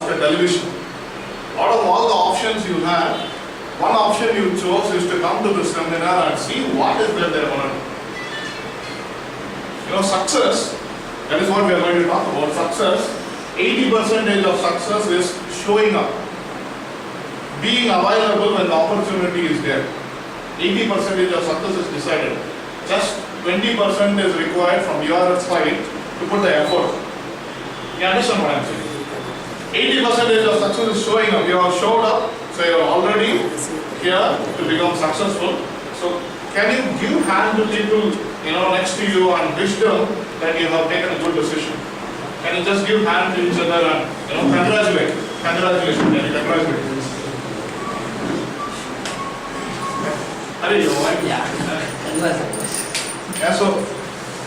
the television. Out of all the options you had, one option you chose is to come to the seminar and see what is that they want to do. Success, that is what we are going to talk about. Success, 80% of success is showing up. Being available when the opportunity is there. 80% of success is decided. Just 20% is required from your side to put the effort. You understand what I am saying? 80% of success is showing up. You have showed up, so you are already here to become successful. So can you give hand to people next to you and wish them that you have taken a good decision? Can you just give hand to each other and congratulate? Congratulations. Can you congratulate? Yeah, so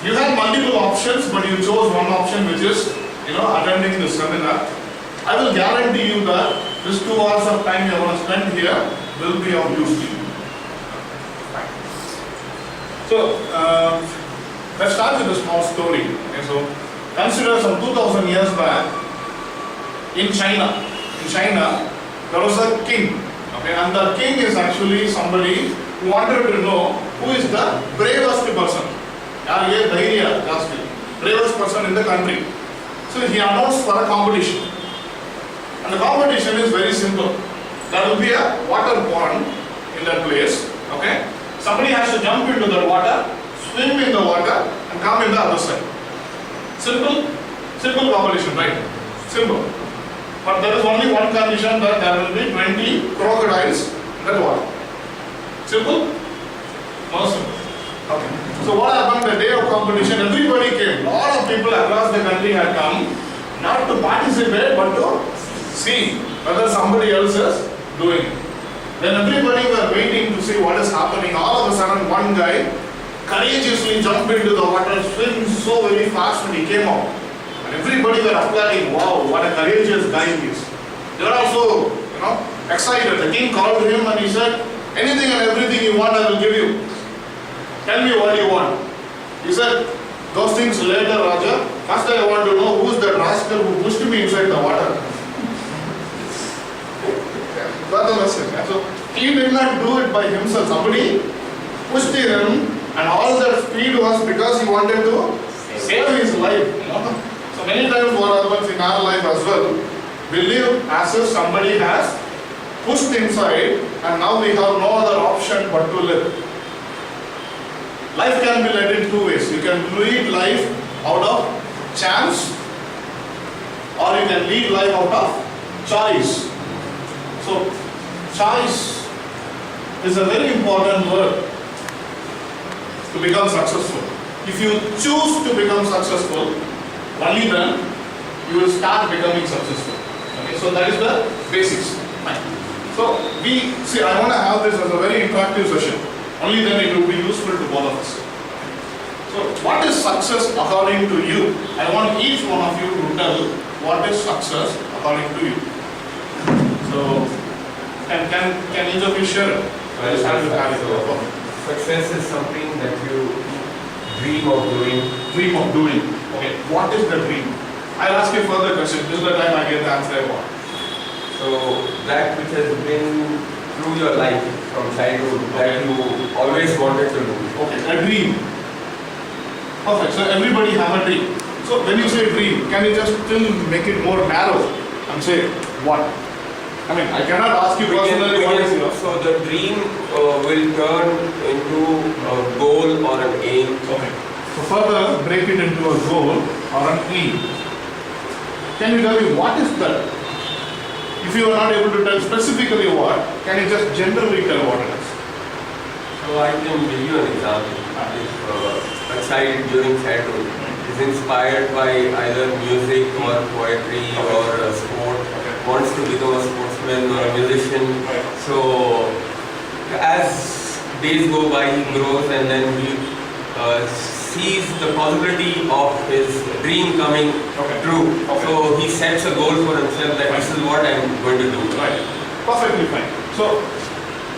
you had multiple options, but you chose one option, which is attending the seminar. I will guarantee you that this 2 hours of time you are going to spend here will be of use to you. So let's start with a small story. Okay, so consider some 2000 years back in China. In China, there was a king. Okay, and the king is actually somebody who wanted to know who is the bravest person. Bravest person in the country. So he announced for a competition. And the competition is very simple. There will be a water pond in that place. Okay? Somebody has to jump into the water, swim in the water, and come in the other side. Simple? Simple competition, right? Simple. But there is only one condition, that there will be 20 crocodiles in that water. Simple? No simple. Okay. So what happened the day of competition? Everybody came. A lot of people across the country had come, not to participate, but to see whether somebody else is doing it. Then everybody were waiting to see what is happening. All of a sudden, one guy courageously jumped into the water, swim so very fast when he came out. And everybody were applauding, wow, what a courageous guy he is. They were also, excited. The king called him and he said, anything and everything you want, I will give you. Tell me what you want. He said, those things later, Raja. First I want to know who is that rascal who pushed me inside the water. That's the message. So he did not do it by himself. Somebody pushed him, and all that speed was because he wanted to save his life. So many times what happens in our life as well, we live as if somebody has pushed inside, and now we have no other option but to live. Life can be led in two ways. You can lead life out of chance, or you can lead life out of choice. So, choice is a very important word to become successful. If you choose to become successful, only then you will start becoming successful. Okay, so that is the basics. Fine. So, I want to have this as a very interactive session. Only then it will be useful to both of us. So, what is success according to you? I want each one of you to tell what is success according to you. So, can each of you share it? Success is something that you dream of doing. Dream of doing. Okay. What is the dream? I'll ask you further question. This is the time I get the answer I want. So that which has been through your life from childhood, that you always wanted to do. Okay. A dream. Perfect. So everybody have a dream. So when you say dream, can you just still make it more narrow and say what? I mean, I cannot ask you personally what is yours. So the dream will turn into a goal or an aim. Okay. So further break it into a goal or an aim. Can you tell me what is that? If you are not able to tell specifically what, can you just generally tell what it is? So I can give you an example. If a child during childhood is inspired by either music or poetry or sport, wants to become a sportsman or a musician. So as days go by, he grows and then he sees the possibility of his dream coming true. So he sets a goal for himself that this is what I am going to do. Right. Perfectly fine. So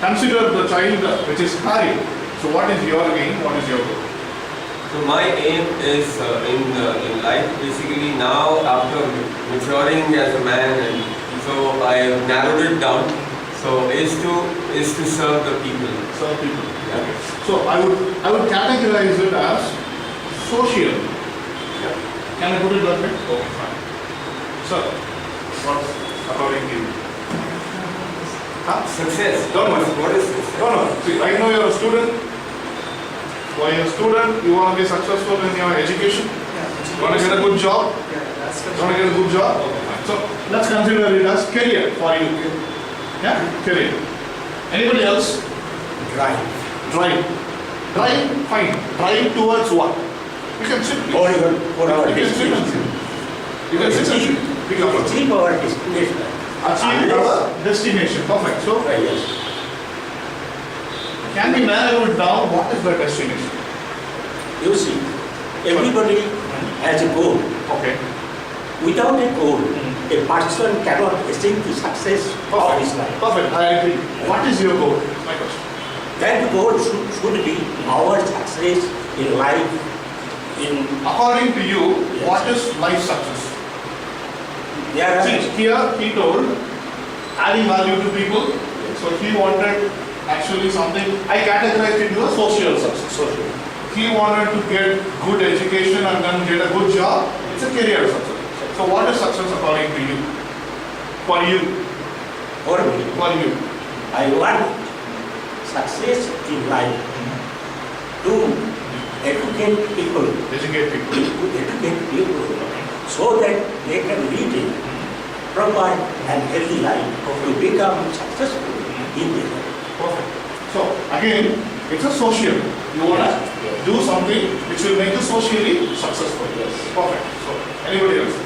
consider the child which is Harry. So what is your aim? What is your goal? So my aim is in life, basically now after maturing as a man and I have narrowed it down. So is to serve the people. Serve people. Yeah. So I would categorize it as social. Yeah. Can I put it that way? Okay, fine. So, what's according to you? Huh? Success. Don't worry. What is success? No. See, I know you're a student. While you're a student, you want to be successful in your education. You want to get a good job. You want to get a good job. Okay, fine. So let's consider it as career for you. Yeah, career. Anybody else? Drive. Drive. Drive, fine. Drive towards what? You can sit. Or even for our You can sit and destination. sit. You can sit and sit. Pick up. Achieve our destination. Achieve our destination. Perfect. So, Yes. can we narrow it down? What is the destination? You see, everybody has a goal. Okay. Without a goal, a person cannot achieve the success of his life. Perfect. I agree. What is your goal? My question. That goal should be our success in life, in According to you, Yes. what is life success? there See, are here he told adding value to people. So he wanted actually something. I categorized it into a social success. social. He wanted to get good education and then get a good job. It's a career success. So what is success according to you? For you. For me, For you. I want success in life to educate people, Educate people. so that they can lead a proper and healthy life to become successful in their life. Perfect. So again, it's a social. You want to do something which will make you socially successful. Yes. Perfect. So anybody else?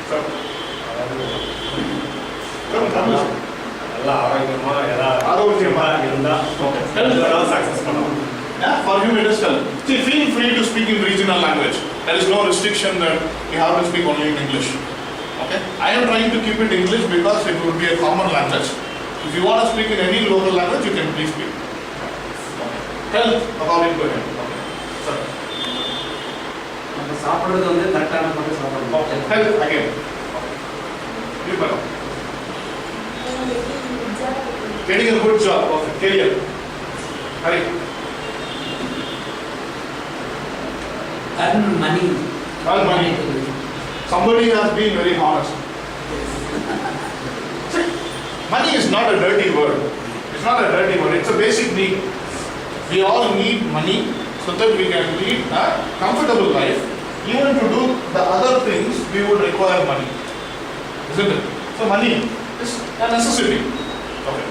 Sir. Come. நல்லா ஆரோக்கியமா எல்லாம் ஆரோக்கியமா இருந்தா success பண்ணலாம். Yeah, for him it is tell. See, feel free to speak in regional language. There is no restriction that you have to speak only in English. Okay? I am trying to keep it English because it would be a common language. If you want to speak in any local language, you can please speak. Health according to him. Okay. Sorry. நம்ம சாப்பிடுறது வந்து கரெக்டான மட்டும் சாப்பிடணும். Health again. You better. Getting a good job. Perfect. Career. Hurry. Earn money. Earn money. Somebody has been very honest. See, money is not a dirty word. It's not a dirty word. It's a basic need. We all need money so that we can lead a comfortable life. Even to do the other things, we would require money. Isn't it? So money is a necessity. Okay.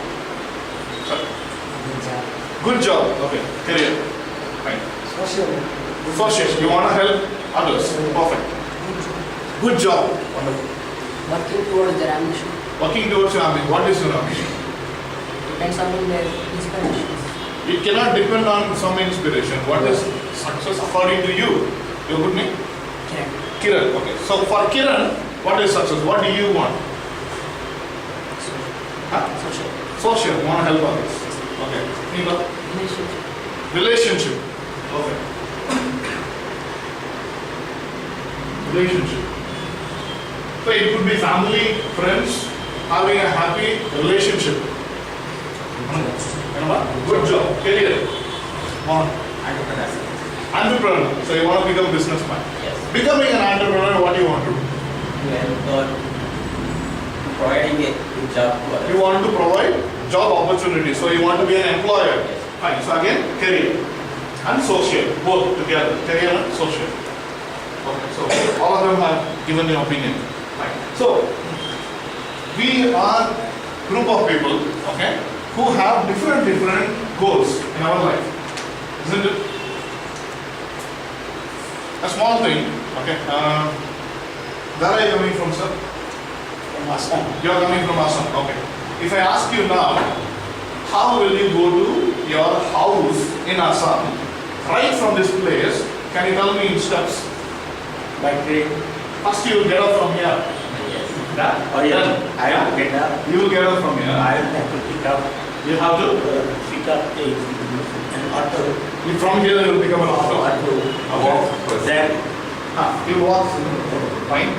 Sorry. Good job. Okay. Career. Fine. Social. You want to help others. Perfect. Good job. Wonderful. Working towards their ambition Working towards your ambition. What is your ambition? depends on their inspiration. It cannot depend on some inspiration. What is success according to you? Your good name? Correct. Kiran. Okay. So for Kiran, what is success? What do you want? Huh? Social. Social. You want to help others. Okay. Neema? Relationship. Relationship. Okay. Relationship. So it could be family, friends, having a happy relationship. Good job. Career. One. Entrepreneur. So you want to become a businessman. Yes. Becoming an entrepreneur, what do you want to do? Providing a good job to others. You want to provide job opportunities. So you want to be an employer. Fine. So again, career and social, both together. Career and social. Okay. So all of them have given their opinion. Fine. So we are group of people, okay, who have different goals in our life. Isn't it? A small thing. Okay. Where are you coming from, sir? From Assam. You are coming from Assam. Okay. If I ask you now, how will you go to your house in Assam? Right from this place, can you tell me in steps? By train. First you will get up from here. Yes. Yeah? Or Then I have to get up. you will get up from here. I have to pick up You have to. an auto. From here you will become an auto. Walk. Then You walk. Fine.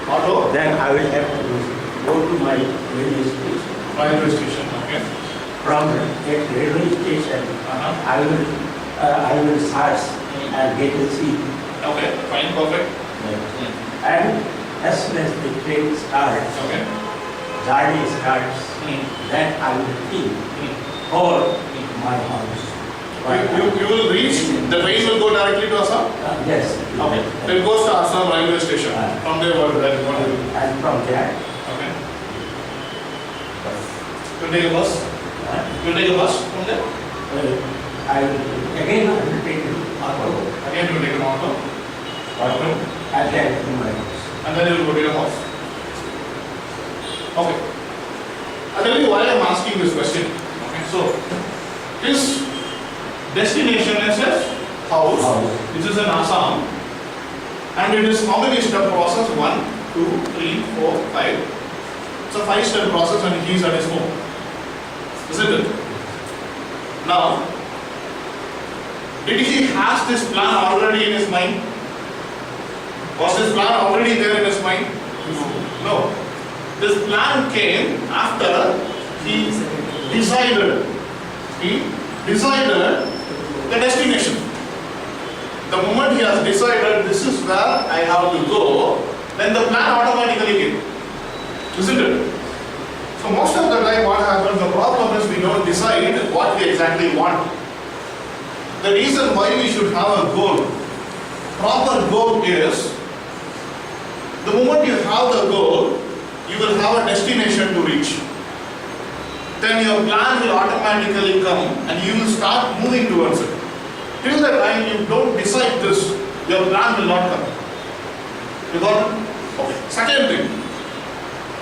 Auto. I will have to go to my railway station. Railway station, okay. From that railway station, Uh-huh. I will search and get a seat. Okay, fine, perfect. And as soon as the train starts, Okay. journey starts, Hmm. then I will think Hmm. for my house. You will reach, the train will go directly to Assam? Yes. Okay. Then it goes to Assam railway station. From there, what is what is it? And from there, Okay. You take a bus? You take a bus from there? I will again I will take an auto, Again, you take an auto. and then to my house. And then you will go to your house. Okay. I'll tell you why I'm asking this question. Okay. So, his destination is his house, House. which is in Assam. And it is how many step process? 1, 2, 3, 4, 5. It's a 5-step process and he's at his home. Isn't it? Now, did he has this plan already in his mind? Was this plan already there in his mind? No. This plan came after he decided. He decided the destination. The moment he has decided this is where I have to go, then the plan automatically came. Isn't it? So most of the time what happens, the problem is we don't decide what we exactly want. The reason why we should have a goal, proper goal is, the moment you have the goal, you will have a destination to reach. Then your plan will automatically come and you will start moving towards it. Till the time you don't decide this, your plan will not come. You got it? Okay. Second thing,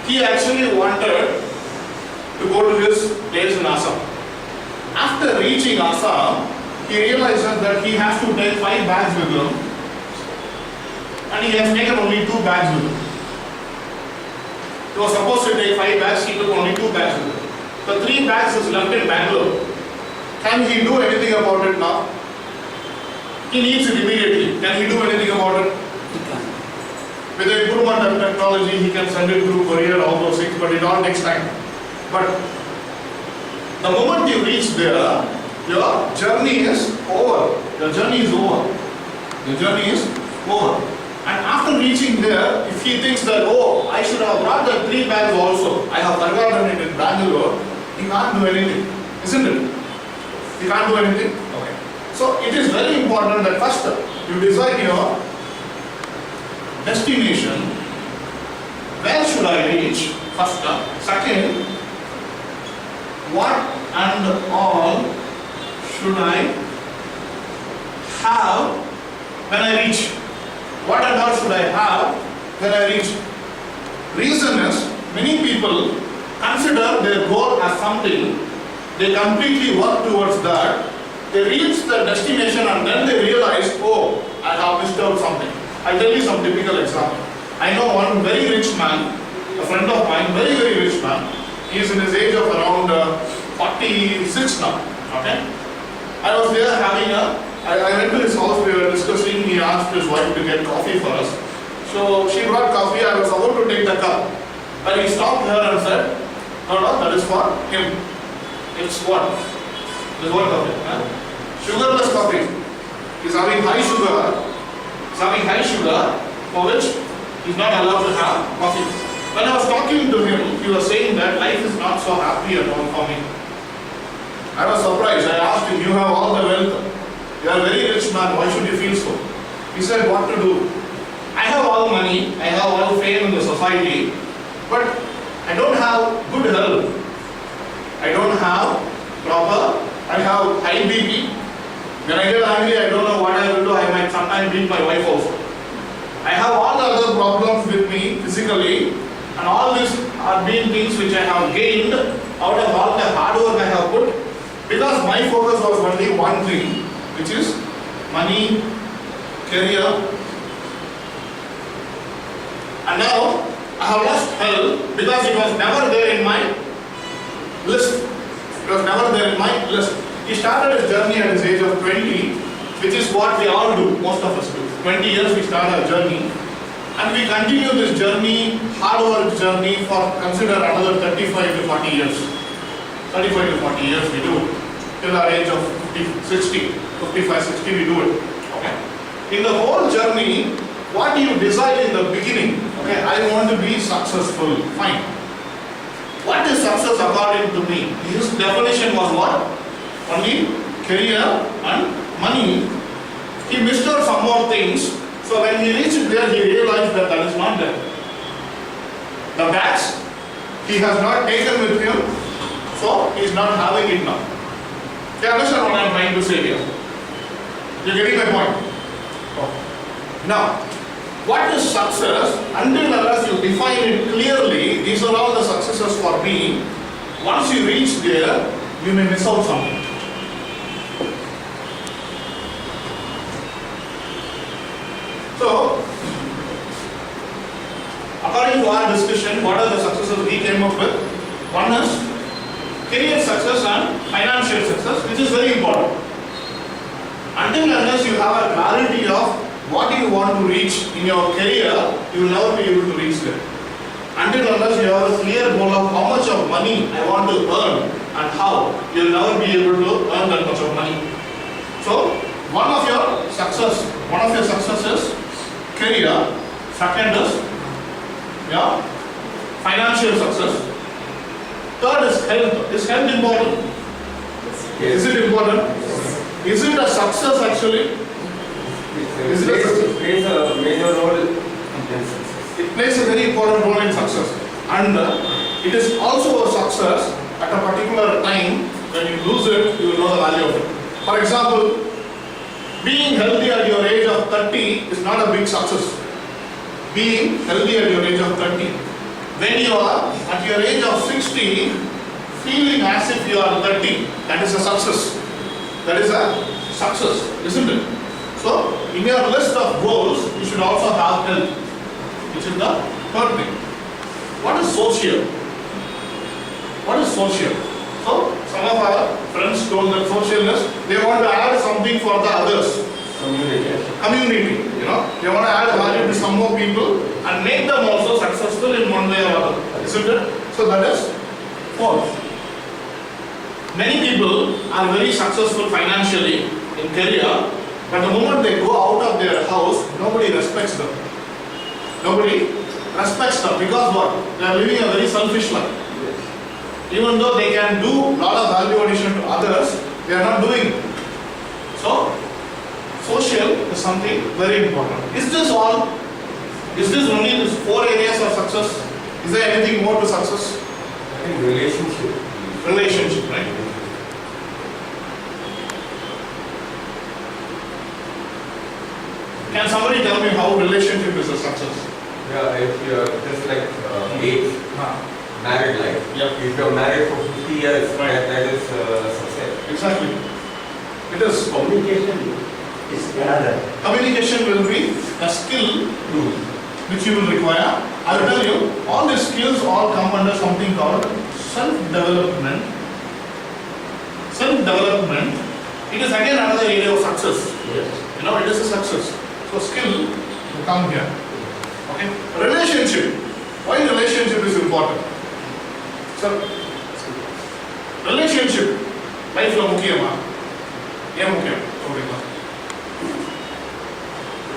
he actually wanted to go to his place in Assam. After reaching Assam, he realizes that he has to take 5 bags with him, and he has taken only 2 bags with him. He was supposed to take 5 bags, he took only 2 bags with him. The 3 bags is left in Bangalore. Can he do anything about it now? He needs it immediately. Can he do anything about it? With the improvement of technology, he can send it through courier, all those things, but it all takes time. But the moment you reach there, your journey is over. Your journey is over. Your journey is over. And after reaching there, if he thinks that, oh, I should have brought the 3 bags also, I have forgotten it in Bangalore, he can't do anything. Isn't it? He can't do anything? Okay. So it is very important that first you decide your destination. Where should I reach? First. Second, what and all should I have when I reach? What and all should I have when I reach? Reason is, many people consider their goal as something, they completely work towards that, they reach the destination and then they realize, oh, I have missed out something. I'll tell you some typical example. I know one very rich man, a friend of mine, very, very rich man. He is in his age of around 46 now. Okay? I was there having I went to his house, we were discussing, he asked his wife to get coffee for us. So she brought coffee, I was about to take the cup. But he stopped her and said, no, that is for him. It's what? It's what coffee? Huh? Sugarless coffee. He's having high sugar. He's having high sugar, for which he's not allowed to have coffee. When I was talking to him, he was saying that life is not so happy at all for me. I was surprised. I asked him, you have all the wealth. You are a very rich man, why should you feel so? He said, what to do? I have all money, I have all fame in the society, but I don't have good health. I don't have proper, I have high BP. When I get angry, I don't know what I will do. I might sometimes beat my wife also. I have all the other problems with me physically, and all these are being things which I have gained out of all the hard work I have put, because my focus was only one thing, which is money, career. And now I have lost health because it was never there in my list. It was never there in my list. He started his journey at his age of 20, which is what we all do, most of us do. 20 years we start our journey. and we continue this journey, hard work journey for consider another 35 to 40 years. 35 to 40 years we do it. Till our age of 50, 60, 55, 60 we do it. Okay. In the whole journey, what you decide in the beginning, okay, I want to be successful, fine. What is success according to me? His definition was what? Only career and money. He missed out some more things. So when he reached there, he realized that that is not there. The bags he has not taken with him, so he is not having it now. You understand what I am trying to say here? You are getting my point? Now, what is success? Until unless you define it clearly, these are all the successes for me. Once you reach there, you may miss out something. So, according to our discussion, what are the successes we came up with? One is career success and financial success, which is very important. Until unless you have a clarity of what you want to reach in your career, you will never be able to reach there. Until unless you have a clear goal of how much of money I want to earn and how, you will never be able to earn that much of money. So, one of your success is career, second is financial success, third is health. Is health important? Is it important? Is it a success actually? It plays a major role in success. It plays a very important role in success, and it is also a success at a particular time. When you lose it, you will know the value of it. For example, being healthy at your age of 30 is not a big success. Being healthy at your age of 30. When you are at your age of 60, feeling as if you are 30, that is a success. That is a success, isn't it? So, in your list of goals, you should also have health, which is the third thing. What is social? What is social? So, some of our friends told that social is, they want to add something for the others. Community, you know. They want to add value to some more people and make them also successful in one way or other. Isn't it? So, that is fourth. Many people are very successful financially in career, but the moment they go out of their house, nobody respects them. Nobody respects them because what? They are living a very selfish life. Even though they can do a lot of value addition to others, they are not doing it. So, social is something very important. Is this all? Is this only these 4 areas of success? Is there anything more to success? I think relationship. Relationship, right? Can somebody tell me how relationship is a success? Yeah, if you're just like age, married life. Yep. If you're married for 50 years, Right. that is success. Exactly. It is. Communication is another. Communication will be a skill which you will require. I will tell you, all these skills all come under something called self-development. Self-development, it is again another area of success. Yes. You know, it is a success. So skill will come here. Okay. Relationship. Why relationship is important? So, relationship. Life lo mukkiyama. Yen mukkiyam? Sobrika.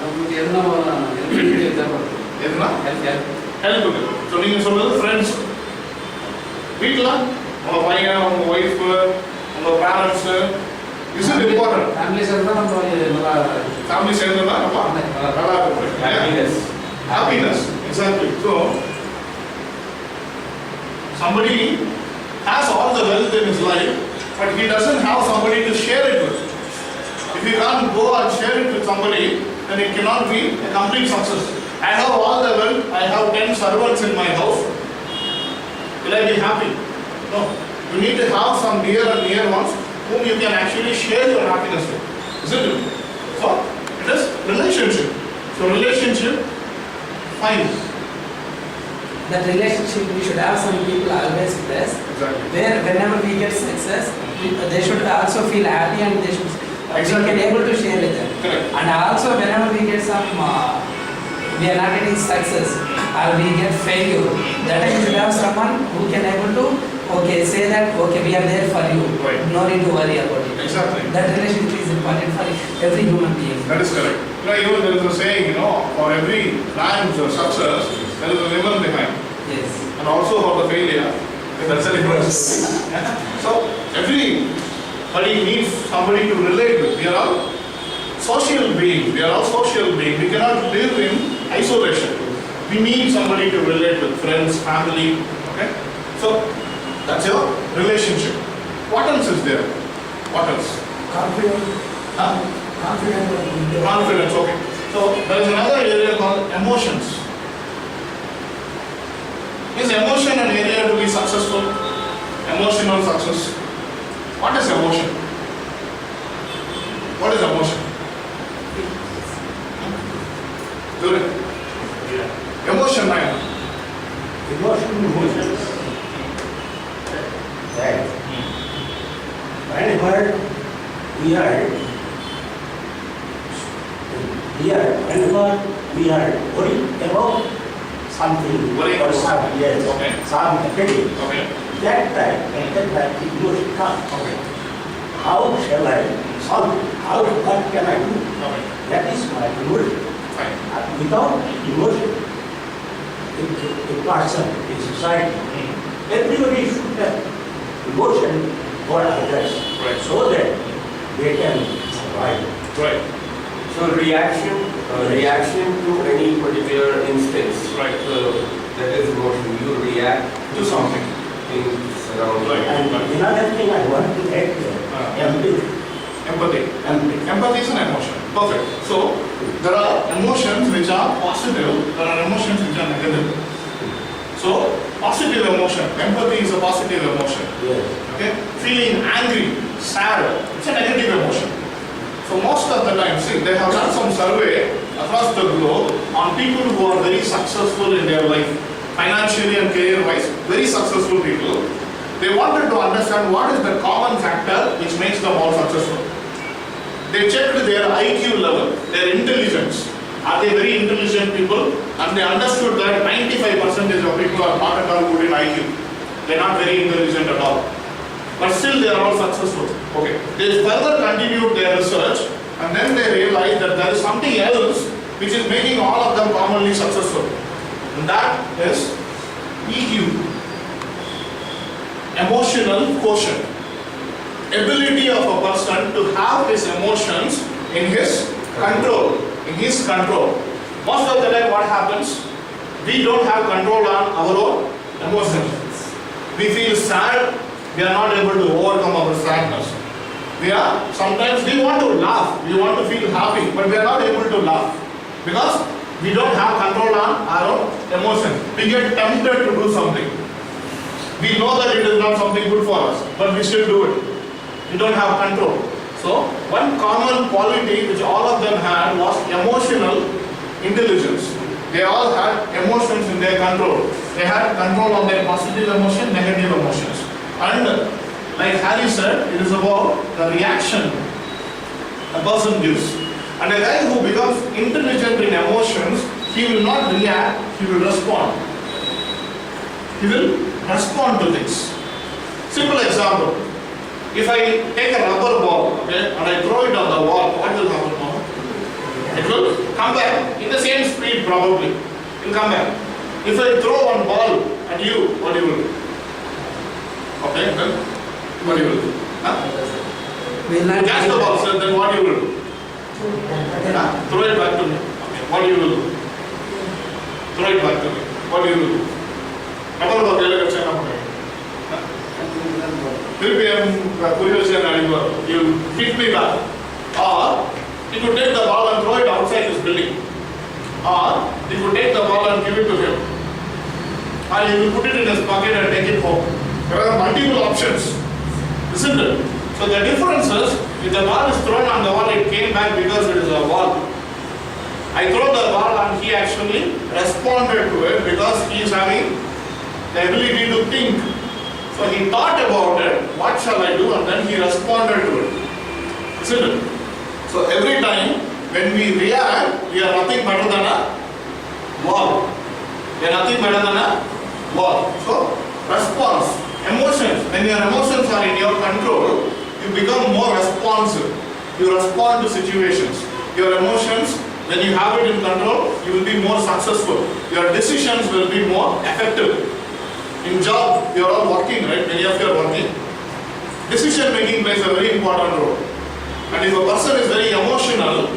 நமக்கு எதுனா தேவைப்படுது எதுனா? Help help. So நீங்கள் சொல்றது friends. வீட்டில் உங்கள் பையன், உங்கள் ஒய்ஃபு, உங்கள் parents, is it important. Family சேர்ந்து தான் நம்ம நல்லா ஃபேமிலி சேர்ந்துன்னா நம்ம நல்லா இருக்கும். Happiness. Happiness, exactly. So, somebody has all the wealth in his life, but he doesn't have somebody to share it with. If you can't go and share it with somebody, then it cannot be a complete success. I have all the wealth, I have 10 servants in my house. Will I be happy? No. You need to have some dear and near ones whom you can actually share your happiness with. Isn't it? So, it is relationship. So, relationship, fine. That relationship, we should have some people always with us, Exactly. where whenever we get success, they should also feel happy and they should we can able to share with them. Correct. And also whenever we get some we are not getting success or we get failure, that time you should have someone who can able to, okay, say that, okay, we are there for you. Right. No need to worry about it. Exactly. That relationship is important for every human being. That is correct. You know, even there is a saying, you know, for every man's success, there is a woman behind. Yes. And also for the failure, that's a different story. So, everybody needs somebody to relate with. We are all social beings. We are all social beings. We cannot live in isolation. We need somebody to relate with, friends, family. Okay? So, that's your relationship. What else is there? What else? Confident. Huh? Confident. Confidence, okay. So, there is another area called emotions. Is emotion an area to be successful? Emotional success. What is emotion? What is emotion? During. Emotion, right? Emotions. That whenever we are worried about something Worrying or about some, yes, Okay. some activity, Okay. that time the emotion comes. Okay. How shall I solve it? What can I do? Okay. That is my emotion. Fine. Without emotion, a person, a society, everybody should have emotion for others, Right. so that they can survive. Right. So reaction to any particular instance. Right. So that is emotion. You react Do something. things around Right. you. And another thing I want to add here, empathy. Empathy. Empathy. Empathy is an emotion. Perfect. So, there are emotions which are positive, there are emotions which are negative. So, positive emotion, empathy is a positive emotion. Yes. Okay? Feeling angry, sad, it's a negative emotion. So, most of the time, see, they have done some survey across the globe on people who are very successful in their life, financially and career-wise, very successful people. They wanted to understand what is the common factor which makes them all successful. They checked their IQ level, their intelligence. Are they very intelligent people? And they understood that 95% of people are not at all good in IQ. They are not very intelligent at all. But still they are all successful. Okay. They further continued their research and then they realized that there is something else which is making all of them commonly successful. And that is EQ. Emotional quotient. Ability of a person to have his emotions in his control. Most of the time what happens? We don't have control on our own emotions. We feel sad, we are not able to overcome our sadness. Sometimes we want to laugh, we want to feel happy, but we are not able to laugh because we don't have control on our own emotions. We get tempted to do something. We know that it is not something good for us, but we still do it. We don't have control. So, one common quality which all of them had was emotional intelligence. They all had emotions in their control. They had control on their positive emotion, negative emotions. And like Harry said, it is about the reaction a person gives. And a guy who becomes intelligent in emotions, he will not react, he will respond. He will respond to things. Simple example. If I take a rubber ball, okay, and I throw it on the wall, what will happen now? It will come back in the same speed probably. It will come back. If I throw one ball at you, what you will do? Okay, then what you will do? Huh? Will not Catch the ball, sir, then what you will do? Huh? Throw it back to me. Okay, what you will do? Throw it back to me. What you will do? Rubber ball, you hit me back. Or you could take the ball and throw it outside this building. Or you could take the ball and give it to him. Or you will put it in his pocket and take it home. There are multiple options, isn't it? So the difference is, if the ball is thrown on the wall, it came back because it is a wall. I throw the ball and he actually responded to it because he is having the ability to think. So he thought about it, what shall I do, and then he responded to it. Isn't it? So every time when we react, we are nothing better than a wall. They are nothing better than a wall. So, response, emotions. When your emotions are in your control, you become more responsive. You respond to situations. Your emotions, when you have it in control, you will be more successful. Your decisions will be more effective. In job, you are all working, right? Many of you are working. Decision making plays a very important role. And if a person is very emotional,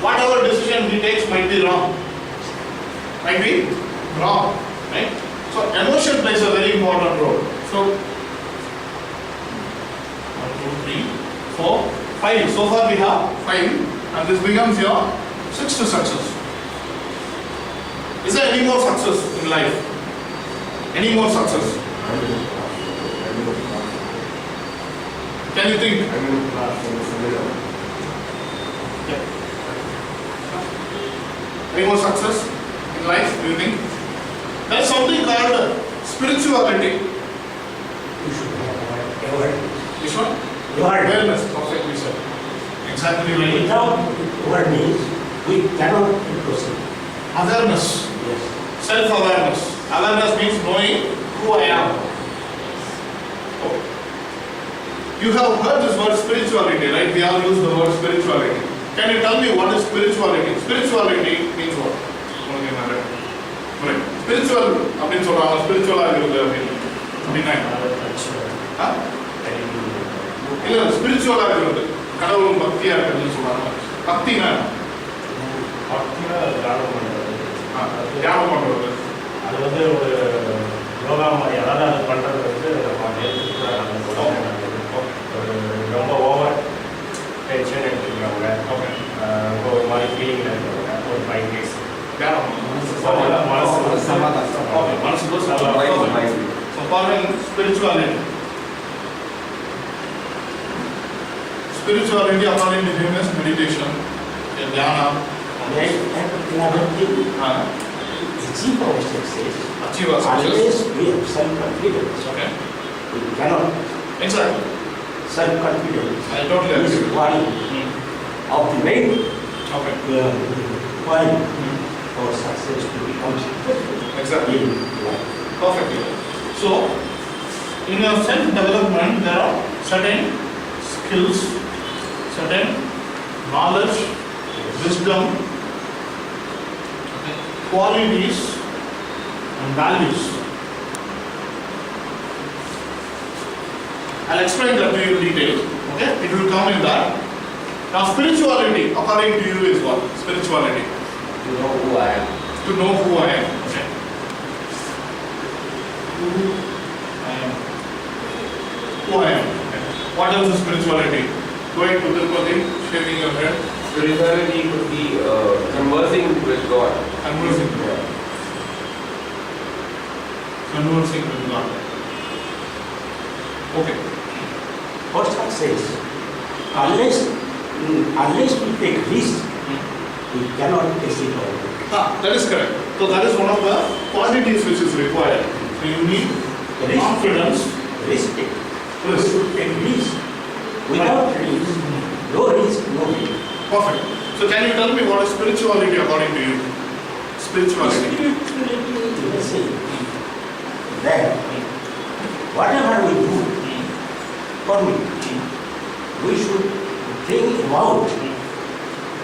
whatever decision he takes might be wrong. Might be wrong, right? So emotion plays a very important role. So 1, 2, 3, 4, 5. So far we have 5, and this becomes your 6th success. Is there any more success in life? Any more success? Can you think? Any more success in life, do you think? There is something called spirituality. You should have awareness. Which one? Awareness. Awareness, perfectly said. Exactly right. Without awareness, we cannot proceed. Awareness, Yes. self-awareness. Awareness means knowing who I am. Oh. You have heard this word spirituality, right? We all use the word spirituality. Can you tell me what is spirituality? Spirituality means what? Right. Spiritual, அப்படின்னு சொல்றாங்க, spiritual ஆகிறது அப்படின்னா இல்ல ஸ்பிரிச்சுவலா இருக்கிறது கடவுளும் பக்தியா இருக்கிறதுன்னு சொல்றாங்க. பக்தினா பக்தினா தியானம் பண்றது. தியானம் பண்றது. அது வந்து ஒரு யோகா மாதிரி, அதாவது அது பண்றது வந்து நம்ம ஒரு ரொம்ப ஓவர் டென்ஷன் எடுத்துக்கிறவங்க, ரொம்ப ஒரு மாதிரி ஃபீலிங்கில் இருக்கிறவங்க ஒரு 5 days தியானம் மனசுக்கு spirituality. Spirituality according to him is meditation, dhyana. And another thing, achieve our success. Achieve our success. Unless we have self-confidence, Okay. we cannot. Exactly. Self-confidence I totally is agree. one of the main Okay. point for success to become successful. Exactly. In life. Perfectly. So, in your self-development, there are certain skills, certain knowledge, wisdom, qualities, and values. I'll explain that to you in detail. Okay? It will come in that. Now, spirituality, according to you, is what? Spirituality. To know who I am. To know who I am. Okay. Who I am. Who I am. Okay. What else is spirituality? Going to Tirupati, shaving your head, Spirituality could be conversing with God. conversing. Conversing with God. Okay. For success, unless we take risk, we cannot achieve our goal. That is correct. So that is one of the qualities which is required. So you need Risk. confidence. Risk take. We Risk. should take risk. Without risk, no risk, no gain. Perfect. So can you tell me what is spirituality according to you? Spirituality. Spirituality is saying that whatever we do for me, we should think about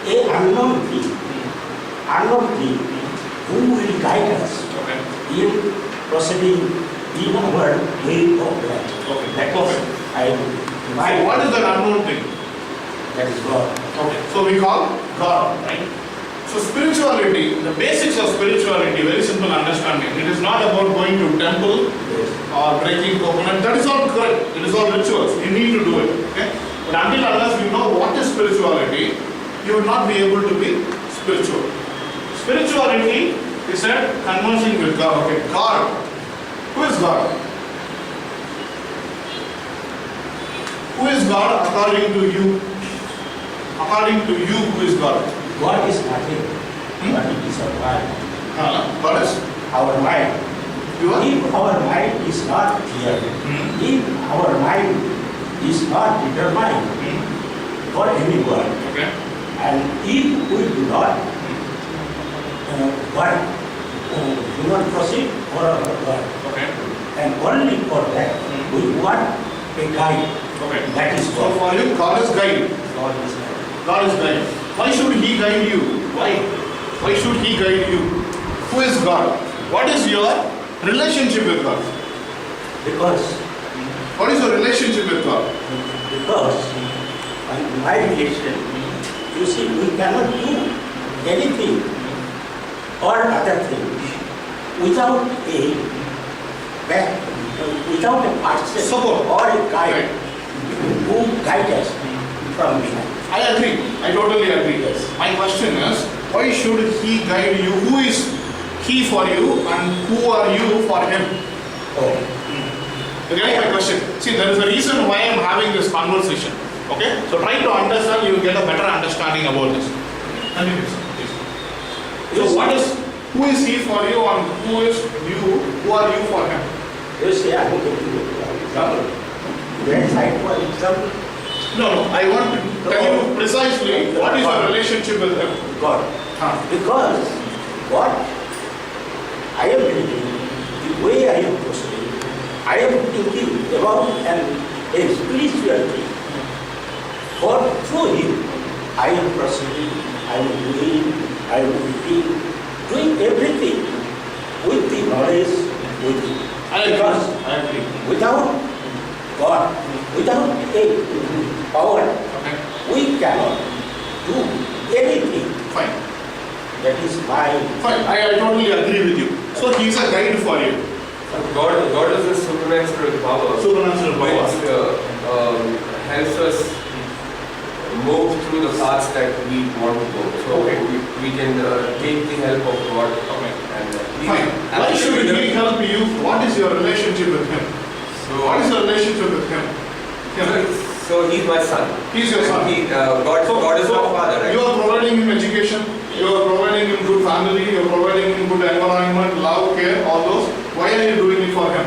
a unknown thing who will guide us Okay. in proceeding in our way of life. Okay. That is, Perfect. So what is that unknown thing? that is God. Okay. So we call God, right? So spirituality, the basics of spirituality, very simple understanding. It is not about going to temple Yes. or breaking coconut. That is all correct. It is all rituals. You need to do it. Okay. But until unless you know what is spirituality, you will not be able to be spiritual. Spirituality is said conversing with God. Okay. God. Who is God? Who is God according to you? According to you, who is God? God is nothing, but it is our mind. God is Our mind. you are. If our mind is not clear, if our mind is not determined for any work, Okay. and if we do not work human proceed or God. Okay. And only for that we want a guide. Okay. That is So God. for you, God is guide. God is guide. God is guide. Why should He guide you? Why? Why should He guide you? Who is God? What is your relationship with God? Because What is your relationship with God? in my relation, you see, we cannot do anything or other things without without a person Support. or a guide Right. who guide us from behind. I agree. I totally agree. Yes. My question is, why should He guide you? Who is He for you and who are you for Him? Oh, You get my question? See, there is a reason why I am having this conversation. Okay? So try to understand, you will get a better understanding about this. Continue, sir, please. So what is, who is He for you and who is you, who are you for Him? you see, I am going to give you an example. When I, for example, No, I want to tell you precisely what is your relationship with Him. God. Huh. Because what I am reading, the way I am proceeding, I am thinking about a spiritual thing. For through Him, I am proceeding, I am doing, I am eating, doing everything with the knowledge with Him. I agree. Because I agree. without God, without a power, Okay. we cannot do anything. Fine. That is my Fine. I totally agree with you. So He is a guide for you. God is a supernatural power Supernatural power. which helps us move through the paths that we want to go. So Okay. we can take the help of God. Okay. And Fine. Why should He help you? What is your relationship with Him? What is So, your relationship with Him? so he's my son. He's your son. God is my father, right? You are providing him education, you are providing him good family, you are providing him good environment, love, care, all those. Why are you doing it for him?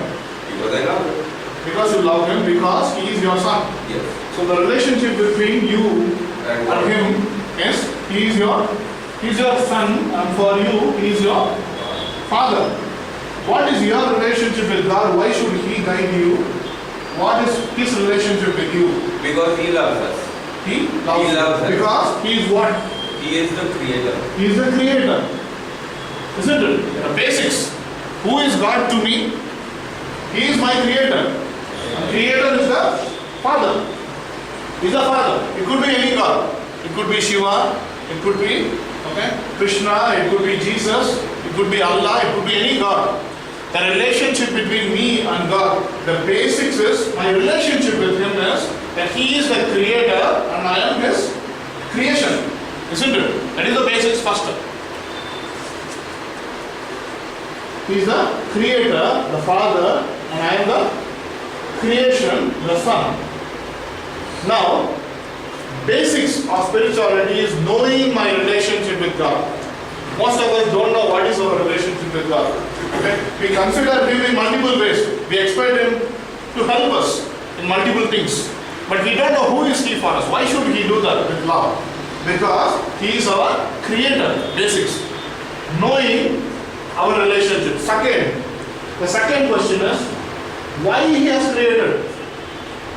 Because I love him. Because you love him, because he is your son. Yes. So the relationship between you And and him is he is your son, and for you he is your father. What is your relationship with God? Why should He guide you? What is His relationship with you? Because he loves us. He loves you. loves us. Because He is what? He is the creator. He is the creator. Isn't it? The basics. Who is God to me? He is my creator. And creator is the Father. He is the Father. It could be any God. It could be Shiva. It could be Krishna. It could be Jesus. It could be Allah. It could be any God. The relationship between me and God, the basics is, my relationship with Him is that He is the creator and I am His creation. Isn't it? That is the basics first. He is the creator, the Father, and I am the creation, the Son. Now, basics of spirituality is knowing my relationship with God. Most of us don't know what is our relationship with God. Okay? We consider Him in multiple ways. We expect Him to help us in multiple things. But we don't know who is He for us. Why should He do that with love? Because He is our creator. Basics. Knowing our relationship. The second question is, why He has created?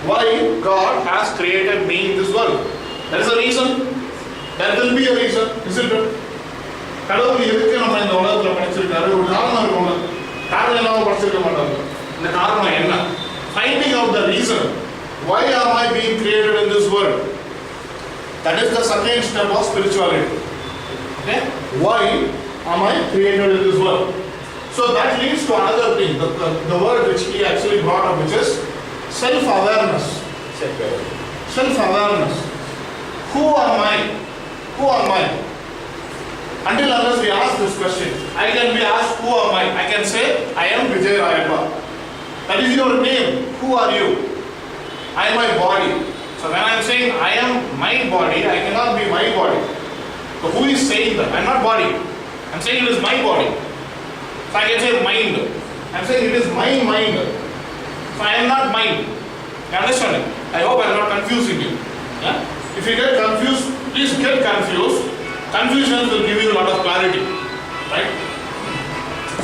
Why God has created me in this world? There is a reason. There will be a reason, isn't it? கடவுள் எதுக்கு நம்ம இந்த உலகத்துல படிச்சிருக்காரு ஒரு காரணம் இருக்கும்ல காரணம் இல்லாம படிச்சிருக்க மாட்டாங்க இந்த காரணம் என்ன finding out the reason why am I being created in this world, that is the second step of spirituality. Okay, why am I created in this world? So that leads to another thing, the word which he actually brought up, which is self-awareness. Self-awareness. Who am I? Who am I? Until unless we ask this question, I can be asked, who am I? I can say, I am Vijay Rayappa. That is your name. Who are you? I am my body. So when I am saying I am my body, I cannot be my body. So who is saying that? I am not body. I am saying it is my body. So I can say mind. I am saying it is my mind. So I am not mind. You understand it? I hope I am not confusing you. Yeah? If you get confused, please get confused. Confusion will give you a lot of clarity. Right?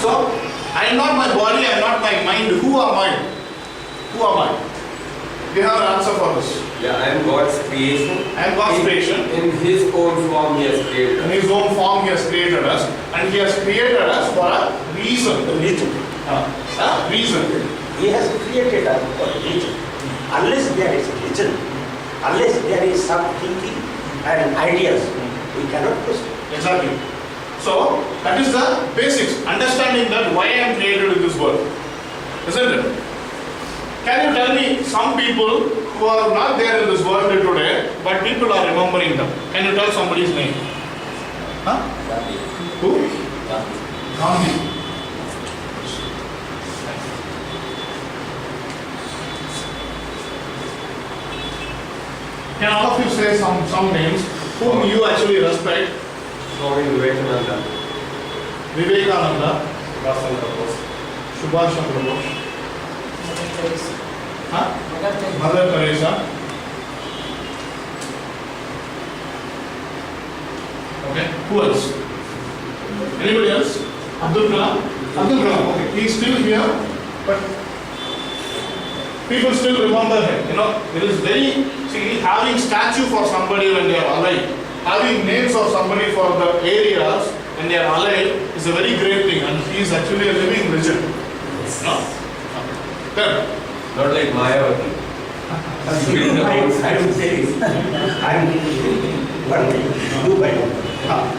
So, I am not my body, I am not my mind. Who am I? Who am I? We have an answer for this. Yeah, I am God's creation. I am God's creation. In His own form, He has created In us. His own form, He has created us, and He has created us for a reason. Religion. Reason. He has created us for religion. Unless there is religion, unless there is some thinking and ideas, we cannot proceed. Exactly. So, that is the basics. Understanding that why I am created in this world. Isn't it? Can you tell me some people who are not there in this world today, but people are remembering them? Can you tell somebody's name? Huh? Who? Gandhi. Can all of you say some names whom you actually respect? Swami Vivekananda. Vivekananda, Subhash Chandra Bose. Subhash Chandra Bose, huh? Mother Teresa. Okay, who else? Anybody else? Abdul Kalam? Abdul Kalam, okay, he's still here, but people still remember him. You know, it is very, see, having statue for somebody when they are alive, having names of somebody for the areas when they are alive is a very great thing, and he is actually a living legend. No? Then, Not like Mayavati. She built the whole I site. will say this. I am one thing, Dubai.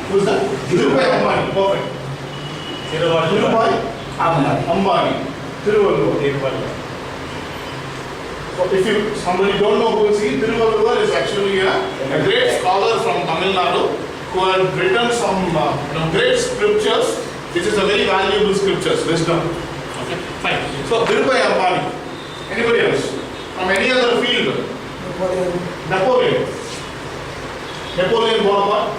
who's that? Dhirubhai Ambani, perfect. Dhirubhai Ambani, Tiruvallur. So if you somebody don't know who is he, Tiruvallur is actually a great scholar from Tamil Nadu who had written some great scriptures, which is a very valuable scriptures, wisdom. Okay, fine. So Dhirubhai Ambani. Anybody else? From any other field? Napoleon. Napoleon Bonaparte.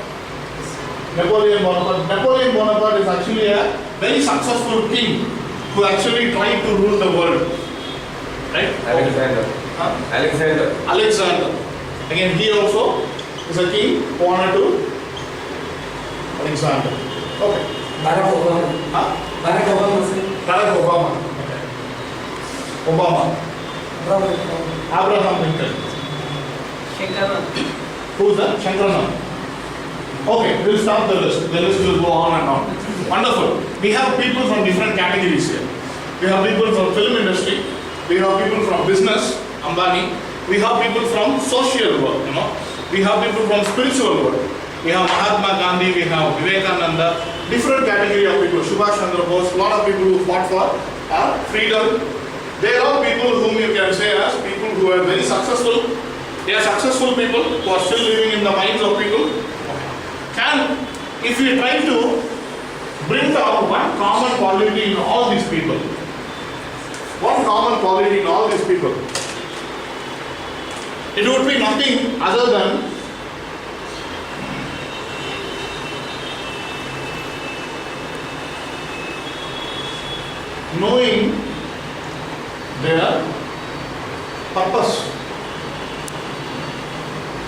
Napoleon Bonaparte is actually a very successful king who actually tried to rule the world. Right? Alexander. Huh? Alexander. Again, he also is a king who wanted to Alexander. Okay. Barack Obama. Huh? Barack Obama, sir. Barack Obama. Okay. Obama. Abraham Lincoln. Who's that? Shankarana. Okay, we'll stop the list. The list will go on and on. Wonderful. We have people from different categories here. We have people from film industry. We have people from business, Ambani. We have people from social work, you know. We have people from spiritual work. We have Mahatma Gandhi, we have Vivekananda, different category of people. Subhash Chandra Bose, a lot of people who fought for freedom. They are all people whom you can say as people who are very successful. They are successful people who are still living in the minds of people. If we try to bring down one common quality in all these people, one common quality in all these people, it would be nothing other than knowing their purpose.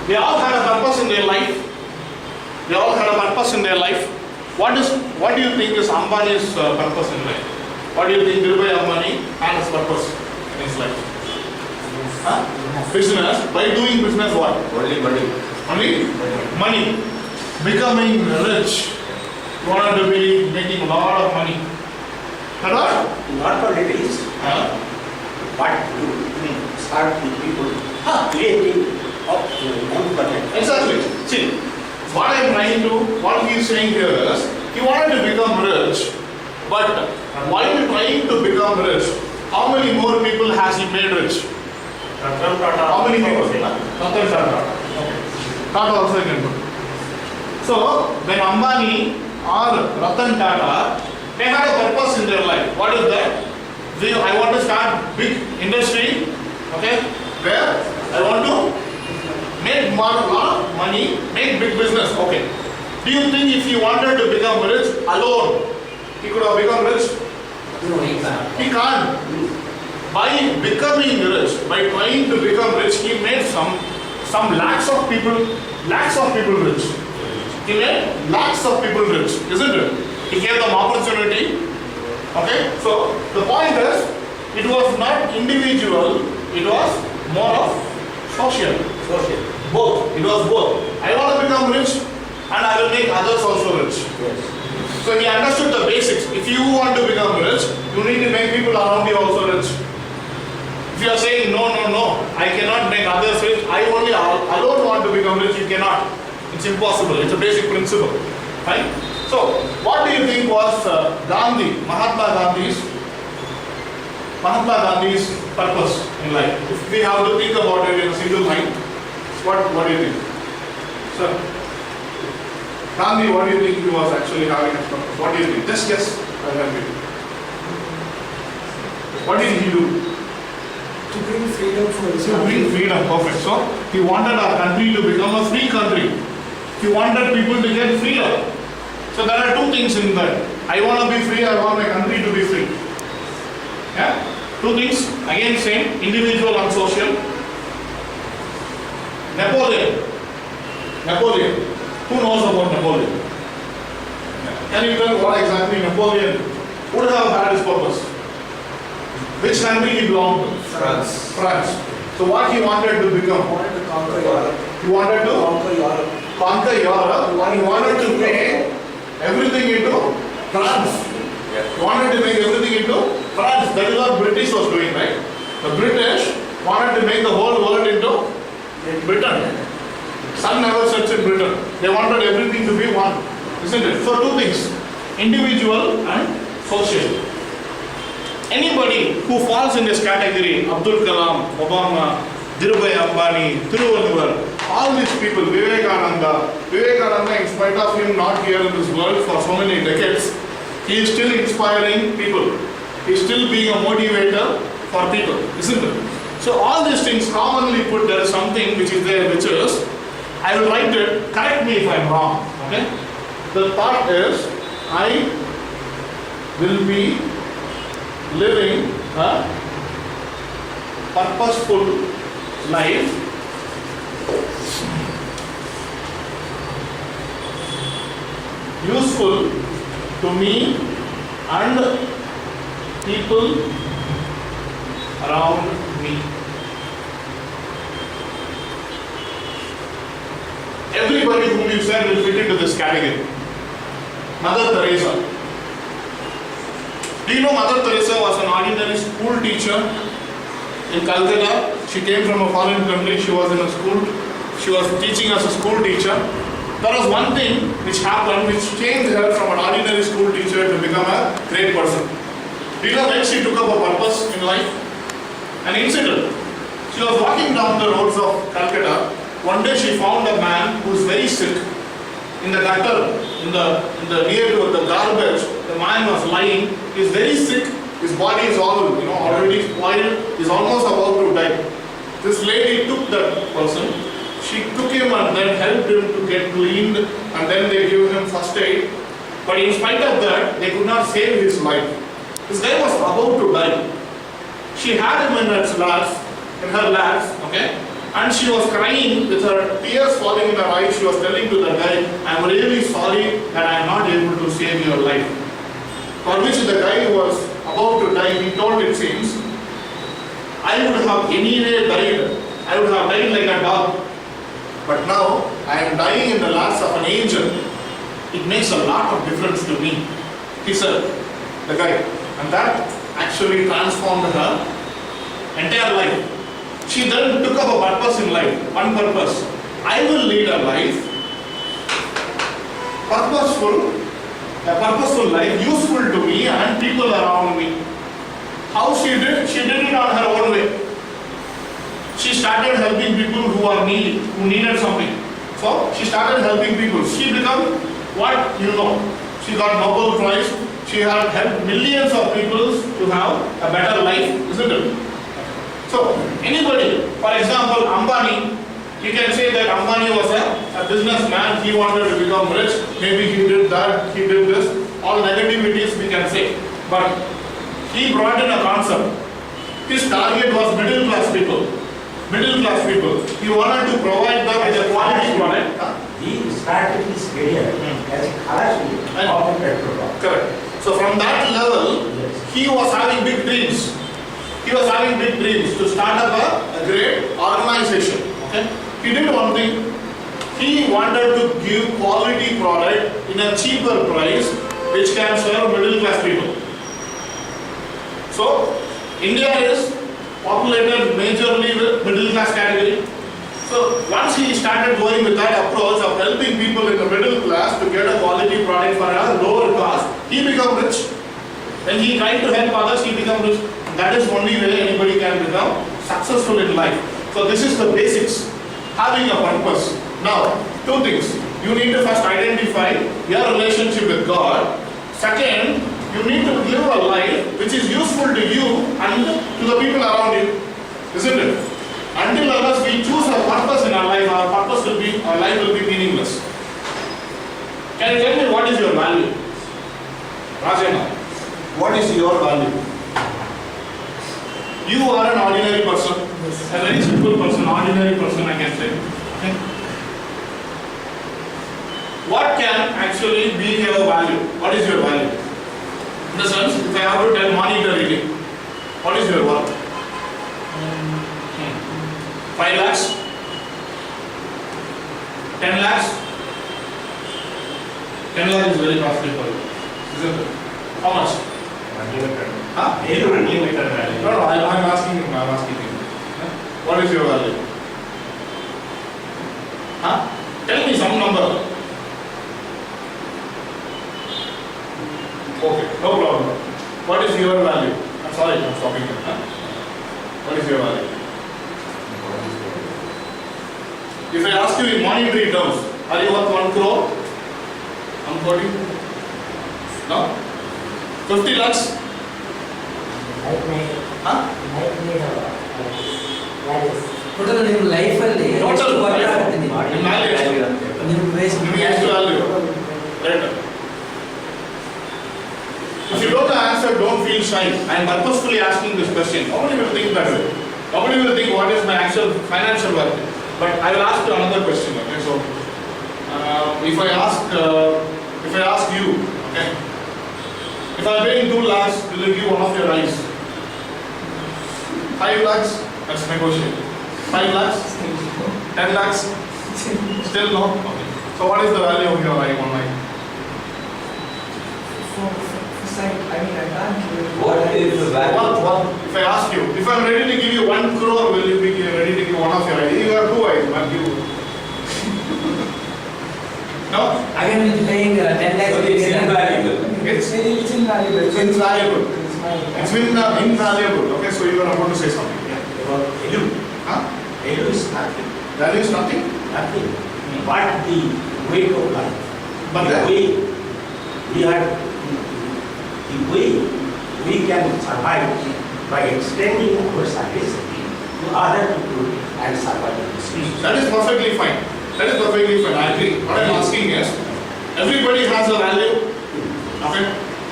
They all had a purpose in their life. They all had a purpose in their life. What do you think is Ambani's purpose in life? What do you think Dhirubhai Ambani had his purpose in his life? Huh? Business. By doing business what? Only money. Only money. Becoming rich. You wanted to be making a lot of money. Correct? Not only this, but to start the people creating of employment. Exactly. See, what he is saying here is, he wanted to become rich, but while trying to become rich, how many more people has he made rich? Ratan Tata. How many people? Ratan Tata. Okay. Tata also you can put. So, when Ambani or Ratan Tata, they had a purpose in their life. What is that? I want to start big industry, okay, where I want to make lot of money, make big business, okay. Do you think if he wanted to become rich alone, he could have become rich? No, he can't. He can't. By becoming rich, by trying to become rich, he made some lakhs of people rich. He made lakhs of people rich, isn't it? He gave them opportunity, Okay, so the point is, it was not individual, it was more of social. Social. Both, it was both. I want to become rich and I will make others also rich. Yes. So he understood the basics. If you want to become rich, you need to make people around you also rich. If you are saying no, I cannot make others rich, I only alone want to become rich, you cannot. It's impossible. It's a basic principle. Right? So, what do you think was Mahatma Gandhi's purpose in life? If we have to think about it in a single mind, what do you think? Sir, Gandhi, what do you think he was actually having as purpose? What do you think? Just guess. I'll help you. What did he do? To bring freedom for his To bring freedom, perfect. So, he wanted our country to become a free country. He wanted people to get freedom. So there are two things in that. I want to be free, I want my country to be free. Yeah? Two things, again same, individual and social. Napoleon. Who knows about Napoleon? Can you tell what exactly Napoleon would have had his purpose? Which country he belonged to? France. France. So what he wanted to become? He wanted to conquer Europe. He wanted to conquer Europe and he wanted to make everything into France. He wanted to make everything into France. That is what British was doing, right? The British wanted to make the whole world into Britain. Sun never sets in Britain. They wanted everything to be one, isn't it? So two things, individual and social. Anybody who falls in this category, Abdul Kalam, Obama, Dhirubhai Ambani, Thiruvalluvar, all these people, Vivekananda, in spite of him not here in this world for so many decades, he is still inspiring people. He is still being a motivator for people, isn't it? So all these things commonly put, there is something which is there, which is, I will write it, correct me if I am wrong, okay? The thought is, I will be living a purposeful life useful to me and people around me. Everybody whom you said will fit into this category. Mother Teresa. Do you know Mother Teresa was an ordinary school teacher in Calcutta? She came from a foreign country, she was in a school, she was teaching as a school teacher. There was one thing which happened which changed her from an ordinary school teacher to become a great person. Do you know when she took up a purpose in life? An incident. She was walking down the roads of Calcutta. One day she found a man who was very sick. In the gutter, in the near to the garbage, the man was lying. He is very sick. His body is all already spoiled. He is almost about to die. This lady took that person. She took him and then helped him to get cleaned, and then they gave him first aid. But in spite of that, they could not save his life. This guy was about to die. She had him in her laps, okay? And she was crying with her tears falling in her eyes. She was telling to the guy, I am really sorry that I am not able to save your life. For which the guy was about to die, he told, it seems, I would have anyway died. I would have died like a dog. But now, I am dying in the laps of an angel. It makes a lot of difference to me. He said, the guy. And that actually transformed her entire life. She then took up a purpose in life, one purpose. I will lead a life, a purposeful life, useful to me and people around me. How she did? She did it on her own way. She started helping people who needed something. So she started helping people. She became what you know. She got Nobel Prize. She had helped millions of people to have a better life, isn't it? So, anybody, for example, Ambani, you can say that Ambani was a businessman, he wanted to become rich, maybe he did that, he did this, all negativities we can say. But he brought in a concept. His target was middle class people. He wanted to provide them with a quality product. He started his career as a Khalashi of a petrol pump. Correct. So from that level, Yes. he was having big dreams. He was having big dreams to start up a great organization. Okay? He did one thing. He wanted to give quality product in a cheaper price which can serve middle class people. So, India is populated majorly with middle class category. So, once he started going with that approach of helping people in the middle class to get a quality product for a lower cost, he became rich. When he tried to help others, he became rich. That is only way anybody can become successful in life. So, this is the basics. Having a purpose. Now, two things. You need to first identify your relationship with God. Second, you need to live a life which is useful to you and to the people around you. Isn't it? Until unless we choose a purpose in our life, our life will be meaningless. Can you tell me what is your value? Rajena, what is your value? You are an ordinary person. A very simple person, ordinary person I can say. Okay? What can actually be your value? What is your value? In the sense, if I have to tell monitor reading, what is your worth? 5 lakhs? 10 lakhs? 10 lakhs is very costly for you. Isn't it? How much? Unlimited. Huh? Unlimited value. No, I'm asking him. What is your value? Huh? Tell me some number. Okay, no problem. What is your value? I'm sorry, I'm stopping you. Huh? What is your value? If I ask you in monetary terms, are you worth 1 crore? I'm 40? No? 50 lakhs? Huh? Total ನಿಮ್ಮ ಲೈಫಲ್ಲಿ Total work life. ಆಗುತ್ತೆ ನೀವು In value. ನಿಮ್ಮ waste Give me extra value. Right. If you don't answer, don't feel shy. I am purposefully asking this question. Nobody will think that way. Nobody will think what is my actual financial worth. But I will ask you another question. Okay, so if I ask you, okay, if I am paying 2 lakhs, will you give one of your eyes? 5 lakhs, let's negotiate. 5 lakhs, 10 lakhs, still no. Okay. So what is the value of your eye, one eye? What is the value? One. If I ask you, if I am ready to give you 1 crore, will you be ready to give one of your eyes? You have 2 eyes, but you. No? again with paying 10 lakhs So it's invaluable. It's invaluable. invaluable. It's invaluable. Okay, so you are about to say something. Yeah. About value. Huh? Value is nothing. Value is nothing. Nothing. But the weight of life. But the that- way we are, the way we can survive by extending our service to other people and survive in this world. That is perfectly fine. That is perfectly fine. I agree. What I am asking is, everybody has a value. Okay?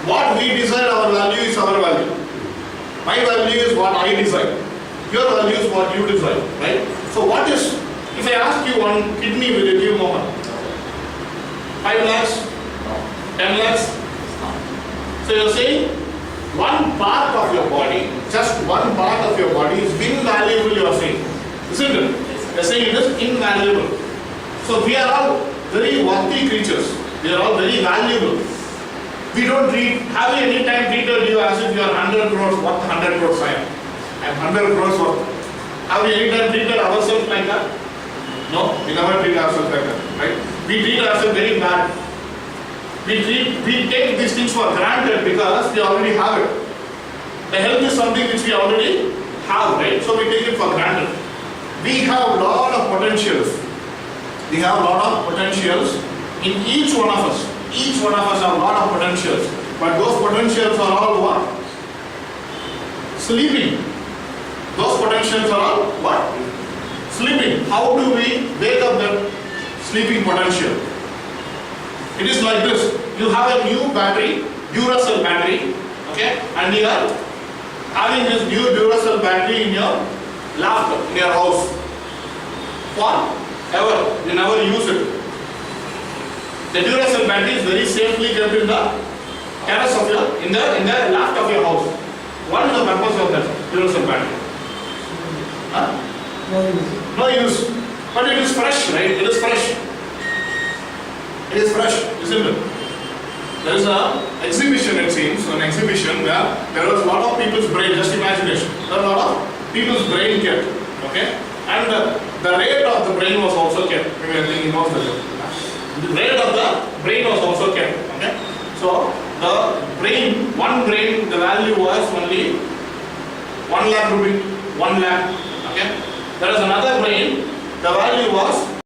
What we decide our value is our value. My value is what I decide. Your value is what you decide. Right? So what is, if I ask you one kidney, will you give more? 5 lakhs? 10 lakhs? So you're saying one part of your body, just one part of your body is invaluable, you are saying. Isn't it? You're saying it is invaluable. So we are all very worthy creatures. We are all very valuable. We don't have you any time treated you as if you are 100 crores, what 100 crores I am? I am 100 crores worth. Have we any time treated ourselves like that? No, we never treat ourselves like that, right? We treat ourselves very bad. We take these things for granted because we already have it. The health is something which we already have, right? So we take it for granted. We have a lot of potentials. We have a lot of potentials in each one of us. Each one of us have a lot of potentials. But those potentials are all what? Sleeping. Those potentials are all what? Sleeping. How do we wake up that sleeping potential? It is like this. You have a new battery, Duracell battery, okay? And you are having this new Duracell battery in your laptop, in your house. Forever. You never use it. The Duracell battery is very safely kept in the terrace of your, in the loft of your house. What is the purpose of that universal battery? Huh? No use. But it is fresh, right? It is fresh. It is fresh, isn't it? There is a exhibition, it seems, an exhibition where there was a lot of people's brain, just imagination. There were a lot of people's brain kept, okay? And the rate of the brain was also kept. Maybe I think he knows that. The rate of the brain was also kept, okay? So the brain, one brain, the value was only 1 lakh rupee, 1 lakh, okay? There is another brain, the value was